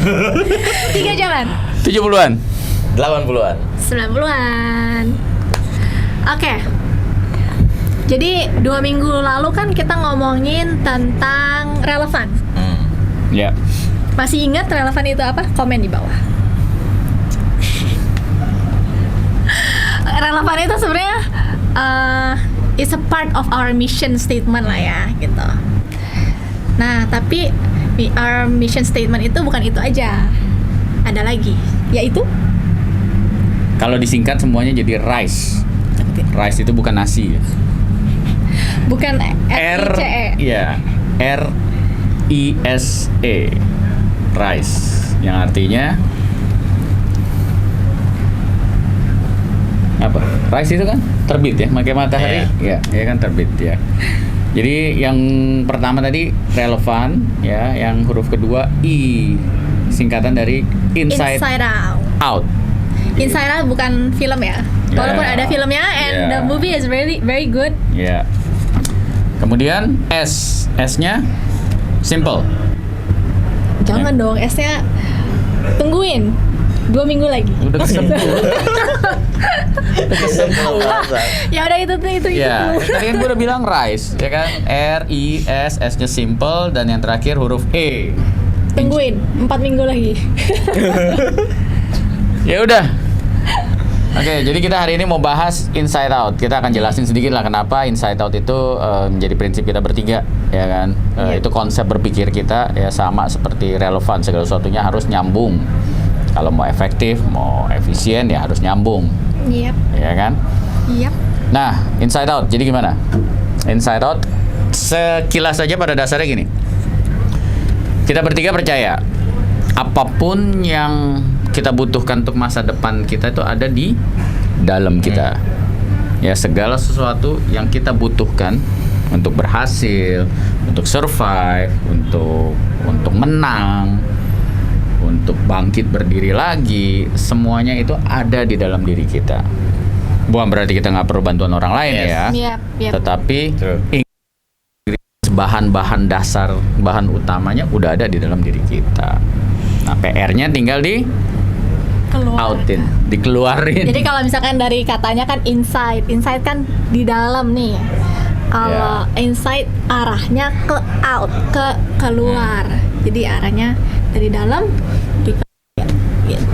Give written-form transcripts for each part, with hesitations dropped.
3 jaman. 70-an. 80-an. 90-an. Oke. Jadi 2 minggu lalu kan kita ngomongin tentang relevan. Ya. Masih ingat relevan itu apa? Komen di bawah. Relevan itu sebenarnya it's a part of our mission statement lah ya, gitu. Nah, tapi our mission statement itu bukan itu aja. Ada lagi, yaitu Kalau disingkat semuanya jadi RISE. RISE itu bukan nasi ya. bukan RICE. Iya, RISE. RISE yang artinya apa? RISE itu kan terbit ya, pakai matahari. Ya kan terbit ya. Jadi yang pertama tadi relevan ya, yang huruf kedua I, singkatan dari Inside Out. Inside Out bukan film ya. Walaupun ada filmnya and the movie is really very good. Ya. Kemudian S-nya simple. Jangan dong, S-nya tungguin 2 minggu lagi. Udah kesempul. Ya udah itu. Ya, tadi kan gue udah bilang RISE, ya kan? R-I-S, S-nya simple, dan yang terakhir huruf E. Tungguin 4 minggu lagi. Ya udah. Oke, jadi kita hari ini mau bahas Inside Out. Kita akan jelasin sedikit lah kenapa Inside Out itu menjadi prinsip kita bertiga, ya kan? Itu konsep berpikir kita ya, sama seperti relevan, segala sesuatunya harus nyambung. Kalau mau efektif, mau efisien ya harus nyambung. Yep. Ya kan? Yep. Nah, Inside Out. Jadi gimana? Inside Out sekilas saja pada dasarnya gini. Kita bertiga percaya apapun yang kita butuhkan untuk masa depan kita itu ada di dalam kita. Ya, segala sesuatu yang kita butuhkan untuk berhasil, untuk survive, untuk menang, untuk bangkit berdiri lagi, semuanya itu ada di dalam diri kita. Bukan berarti kita nggak perlu bantuan orang lain ya. Yep. Tetapi bahan-bahan dasar, bahan utamanya udah ada di dalam diri kita. Nah, PR-nya tinggal dikeluarin. Jadi kalau misalkan dari katanya kan inside kan di dalam nih. Kalau inside arahnya ke out, ke keluar. Jadi arahnya dari dalam gitu.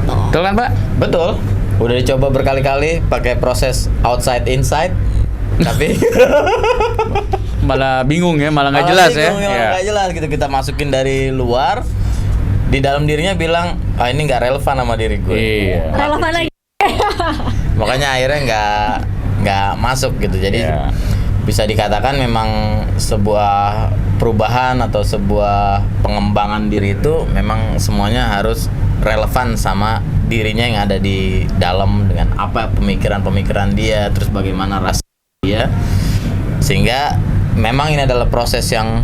Betul kan, Pak? Betul. Udah dicoba berkali-kali pakai proses outside inside, tapi malah bingung ya, malah nggak jelas ya. Malah nggak jelas gitu, kita masukin dari luar, di dalam dirinya bilang, ini nggak relevan sama diri gue. Iya. Relevan lagi. Makanya akhirnya nggak masuk gitu. Jadi bisa dikatakan memang sebuah perubahan atau sebuah pengembangan diri itu memang semuanya harus relevan sama dirinya yang ada di dalam, dengan apa pemikiran dia, terus bagaimana rasa dia, sehingga memang ini adalah proses yang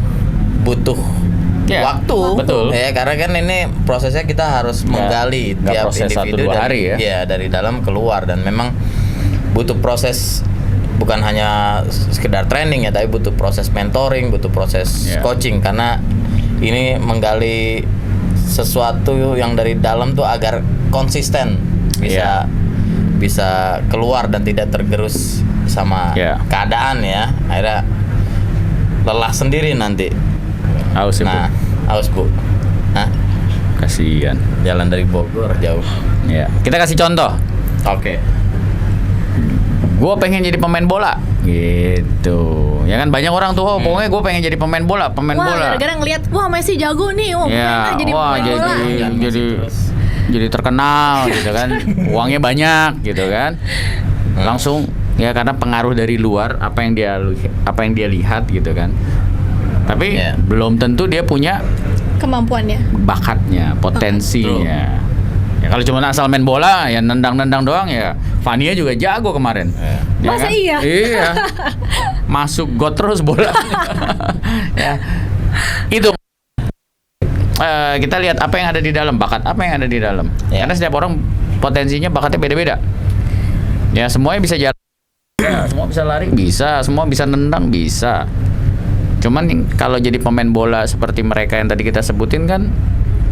butuh waktu. Betul. Ya, karena kan ini prosesnya kita harus menggali tiap individu hari ya, dari dalam keluar, dan memang butuh proses, bukan hanya sekedar training ya, tapi butuh proses mentoring, butuh proses coaching, karena ini menggali sesuatu yang dari dalam tuh agar konsisten bisa keluar dan tidak tergerus sama keadaan ya, akhirnya lelah sendiri nanti. Haus ya, nah, haus Bu. Kasihan. Jalan dari Bogor jauh. Ya. Kita kasih contoh. Oke. Gue pengen jadi pemain bola, gitu. Ya kan banyak orang tuh, pokoknya gue pengen jadi pemain bola. Gara-gara ngeliat, wah Messi jago nih, jadi pemain bola. Jadi terkenal gitu kan, uangnya banyak gitu kan. Langsung ya, karena pengaruh dari luar, apa yang dia lihat gitu kan. Tapi belum tentu dia punya kemampuannya, bakatnya, potensinya. Ya, kalau cuma asal main bola ya nendang-nendang doang ya. Fania juga jago kemarin. Ya, masa kan? Iya. Masuk got terus bola. Ya. Itu kita lihat apa yang ada di dalam, bakat apa yang ada di dalam. Karena setiap orang potensinya, bakatnya beda-beda. Ya, semuanya bisa jalan. Semua bisa lari, bisa. Semua bisa nendang, bisa. Cuman kalau jadi pemain bola seperti mereka yang tadi kita sebutin kan,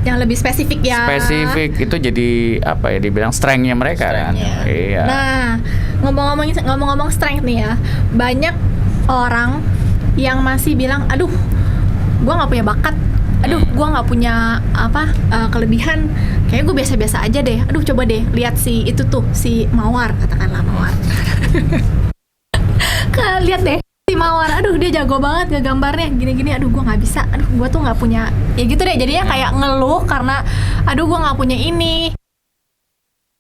yang lebih spesifik ya. Spesifik itu jadi apa ya, dibilang strength-nya mereka kan. Iya. Iya. Nah, ngomong-ngomong strength nih ya, banyak orang yang masih bilang, aduh, gua nggak punya bakat, aduh, gua nggak punya kelebihan, kayaknya gue biasa-biasa aja deh. Aduh, coba deh lihat si itu tuh, si Mawar, katakanlah Mawar. Lihat deh si Mawar, aduh dia jago banget ngegambarnya gini-gini, aduh gua nggak bisa, aduh gua tuh nggak punya, ya gitu deh, jadinya kayak ngeluh karena aduh gua nggak punya ini,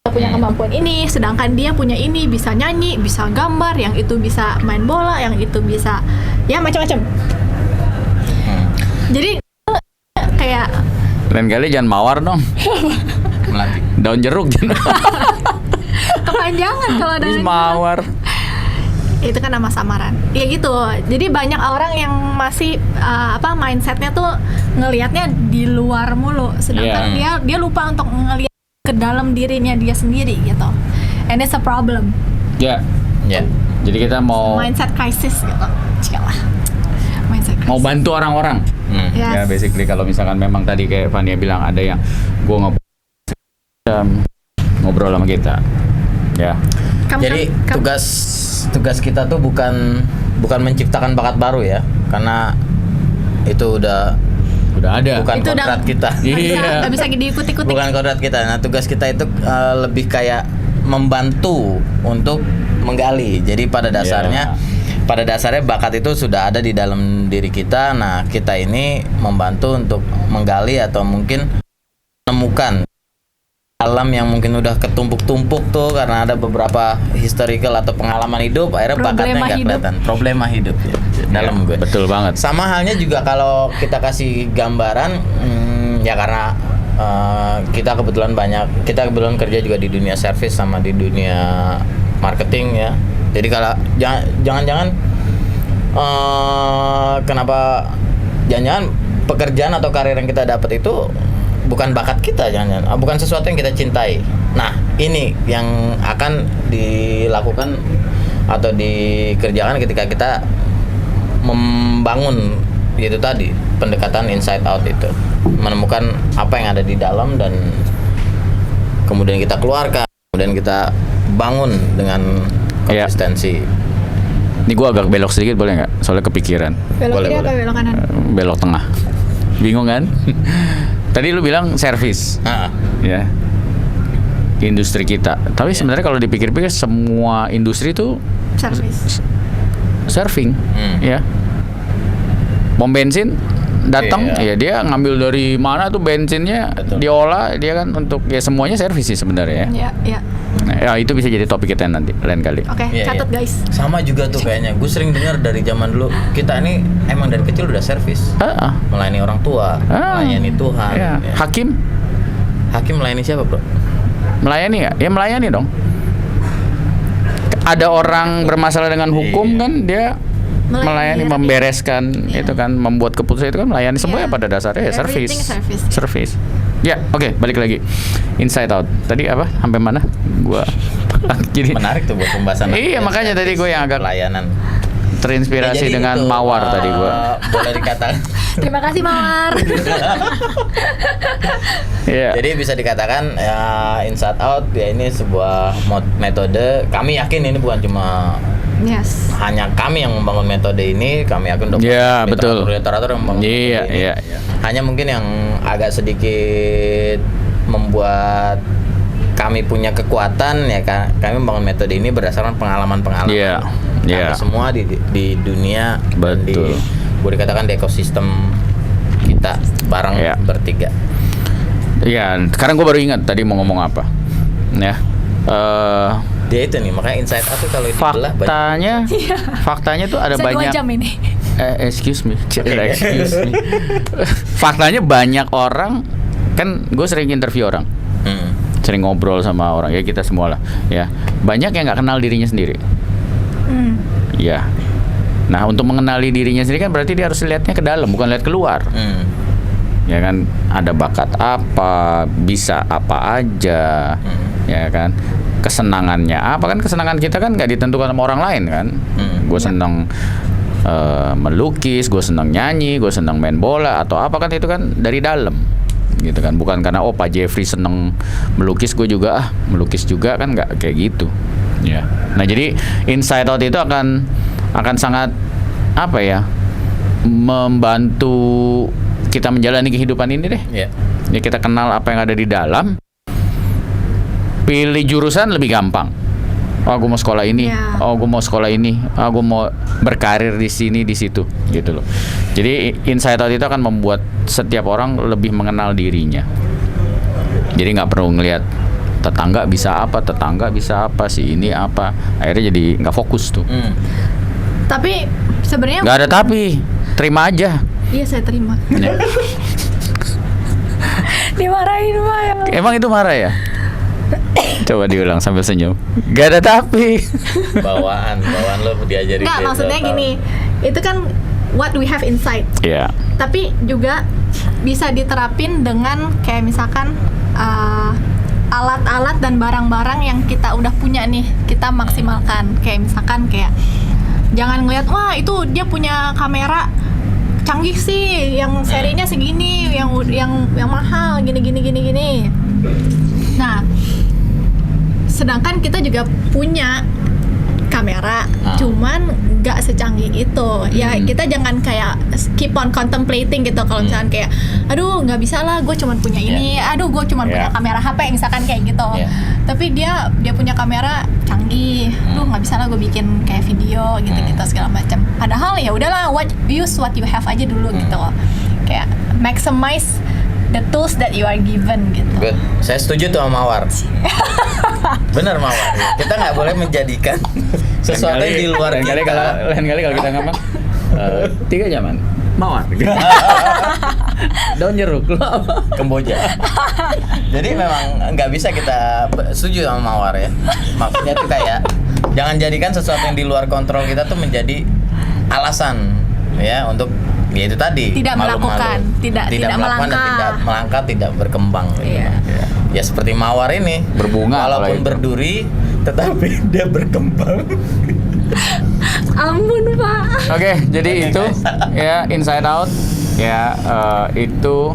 nggak punya kemampuan ini, sedangkan dia punya ini, bisa nyanyi, bisa gambar, yang itu bisa main bola, yang itu bisa ya macam-macam. Jadi kayak Lain kali jangan mawar dong. Melati. Daun jeruk jangan. kepanjangan kalau ada Terus mawar. itu kan nama samaran ya gitu. Jadi banyak orang yang masih mindsetnya tuh ngelihatnya di luar mulu, sedangkan dia lupa untuk ngelihat ke dalam dirinya dia sendiri gitu, and it's a problem. Ya. Ya. Jadi kita mau Mindset crisis gitu. Cialah. Mindset crisis. mau bantu orang-orang. Yes. Ya basically kalau misalkan memang tadi kayak Fania bilang ada yang gua nggak ngobrol sama kita. Ya. Jadi tugas kita tuh bukan menciptakan bakat baru ya, karena itu udah ada. bukan Itu kodrat udah- kita. Iya. Nggak bisa diikuti-ikuti. Bukan kodrat kita. Nah, tugas kita itu lebih kayak membantu untuk menggali. Jadi pada dasarnya bakat itu sudah ada di dalam diri kita. Nah, kita ini membantu untuk menggali atau mungkin menemukan alam yang mungkin udah ketumpuk-tumpuk tuh karena ada beberapa historical atau pengalaman hidup, akhirnya bakatnya nggak kelihatan. Problema hidup ya, dalam gue. Betul banget. Sama halnya juga kalau kita kasih gambaran, ya karena kita kebetulan kerja juga di dunia service sama di dunia marketing ya. Jadi kalau jangan-jangan kenapa jangan-jangan pekerjaan atau karir yang kita dapat itu bukan bakat kita, jangan-jangan bukan sesuatu yang kita cintai. Nah, ini yang akan dilakukan atau dikerjakan ketika kita membangun itu tadi, pendekatan inside out itu, menemukan apa yang ada di dalam dan kemudian kita keluarkan, kemudian kita bangun dengan konsistensi. Ini gua agak belok sedikit boleh nggak? Soalnya kepikiran. Belok Boleh, kiri apa boleh. belok kanan? Belok tengah. Bingung kan? Tadi lu bilang service. Nah, Ya. Industri kita. Tapi sebenarnya kalau dipikir-pikir semua industri itu Service. serving, ya. Pom bensin datang, Iya. ya dia ngambil dari mana tuh bensinnya, Betul. diolah, dia kan untuk ya semuanya servis sih sebenarnya. Ya. Nah, ya itu bisa jadi topik kita nanti lain kali. Oke, Iya, catat iya. guys. Sama juga tuh kayaknya. Gue sering dengar dari zaman dulu, kita ini emang dari kecil udah servis, melayani orang tua, melayani Tuhan. Ya. Ya. Hakim melayani siapa, bro? melayani nggak? Ya melayani dong. Ada orang bermasalah dengan hukum Iya. kan dia melayani, rakyat. membereskan itu kan, membuat keputusan itu kan melayani. Semuanya Iya. pada dasarnya ya Everything service. service. Ya, oke, balik lagi. Inside out. Tadi apa? Sampai mana? Gua jadi Menarik tuh buat pembahasan. Iya, makanya tadi gue yang agak pelayanan. terinspirasi Ya, jadi dengan itu, mawar tadi gua. Boleh dikatakan. Terima kasih Mawar. Iya. Jadi bisa dikatakan ya, inside out ya ini sebuah metode. Kami yakin ini bukan cuma Yes. hanya kami yang membangun metode ini, kami yakin dokter, Iya, betul. literatur yang membangun Iya, metode ini. iya. Hanya mungkin yang agak sedikit membuat kami punya kekuatan ya, kami membangun metode ini berdasarkan pengalaman-pengalaman. Iya, Kami iya. semua di dunia dan Betul. boleh dikatakan di ekosistem kita bareng Iya. bertiga. Iya, sekarang gue baru ingat tadi mau ngomong apa. Ya. Dia itu nih, makanya inside out tuh kalau dibelah banyak. faktanya tuh ada Bisa 2 banyak. jam ini. Excuse me. Oke. Excuse me. Faktanya banyak orang, kan gue sering interview orang, sering ngobrol sama orang, ya kita semua lah, ya. Banyak yang nggak kenal dirinya sendiri. Ya. Nah, untuk mengenali dirinya sendiri kan berarti dia harus lihatnya ke dalam, bukan lihat keluar. Ya kan, ada bakat apa, bisa apa aja, ya kan, kesenangannya apa, kan kesenangan kita kan nggak ditentukan sama orang lain kan. Gue senang melukis, gue senang nyanyi, gue senang main bola atau apa, kan itu kan dari dalam. gitu kan. Bukan karena oh Pak Jeffrey seneng melukis, gue juga melukis juga, kan nggak kayak gitu ya. Nah jadi inside out itu akan sangat apa ya, membantu kita menjalani kehidupan ini deh. Iya. Ya kita kenal apa yang ada di dalam, pilih jurusan lebih gampang. Oh, gue mau sekolah ini. Ya. Oh, gue mau sekolah ini. Oh, gue mau berkarir di sini, di situ, gitu loh. Jadi inside out itu akan membuat setiap orang lebih mengenal dirinya. Jadi nggak perlu ngelihat tetangga bisa apa, si ini apa. Akhirnya jadi nggak fokus tuh. Tapi sebenarnya Nggak ada tapi, terima aja. iya saya terima. Ya. Dimarahin Pak ya. Emang itu marah ya? Coba diulang sambil senyum. Gak ada tapi. Bawaan lo diajarin. Nggak, dari maksudnya 2 tahun. gini, itu kan what we have inside. Iya. Tapi juga bisa diterapin dengan kayak misalkan alat-alat dan barang-barang yang kita udah punya nih, kita maksimalkan. Kayak misalkan kayak jangan ngeliat wah itu dia punya kamera canggih sih, yang serinya segini, yang mahal gini. Nah, sedangkan kita juga punya kamera, cuman nggak secanggih itu. Ya kita jangan kayak keep on contemplating gitu. Kalau misalkan kayak, aduh nggak bisa lah, gue cuman punya ini. Aduh gue cuman punya kamera HP misalkan kayak gitu. Tapi dia punya kamera canggih. Aduh nggak bisa lah gue bikin kayak video gitu segala macam. Padahal ya udahlah, use what you have aja dulu gitu. Kayak maximize the tools that you are given gitu. Good. Saya setuju tuh sama Mawar. Bener Mawar. Kita nggak boleh menjadikan sesuatu yang di luar lain kita. Lain kali kalau kita ngomong 3 zaman Mawar. Daun jeruk lo apa? Kamboja. Jadi memang nggak bisa kita setuju sama Mawar ya. Maksudnya tuh kayak jangan jadikan sesuatu yang di luar kontrol kita tuh menjadi alasan ya untuk ya itu tadi Tidak melakukan, tidak melakukan dan melangkah. tidak melangkah, tidak berkembang gitu. Iya. Ya seperti Mawar ini Berbunga walaupun kalau itu. berduri tetapi dia berkembang. Ampun Pak. Oke, jadi itu ya inside out ya, itu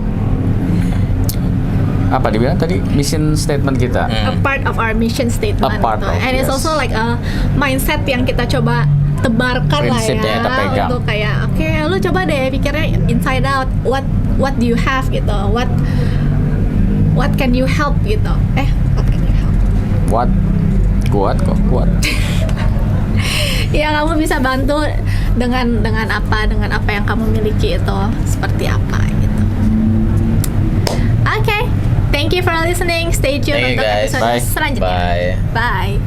apa dibilang tadi, mission statement kita. A part of our mission statement. A part gitu. of, And it's yes. also like a mindset yang kita coba tebarkan lah Prinsip ya, yang kita pegang. untuk kayak oke, lu coba deh pikirnya inside out, what do you have gitu, what can you help gitu, what can you help, Kuat. ya kamu bisa bantu dengan apa yang kamu miliki itu seperti apa gitu. Oke, thank you for listening, stay tuned Thank you, untuk guys. episode Bye. selanjutnya. Bye. Bye.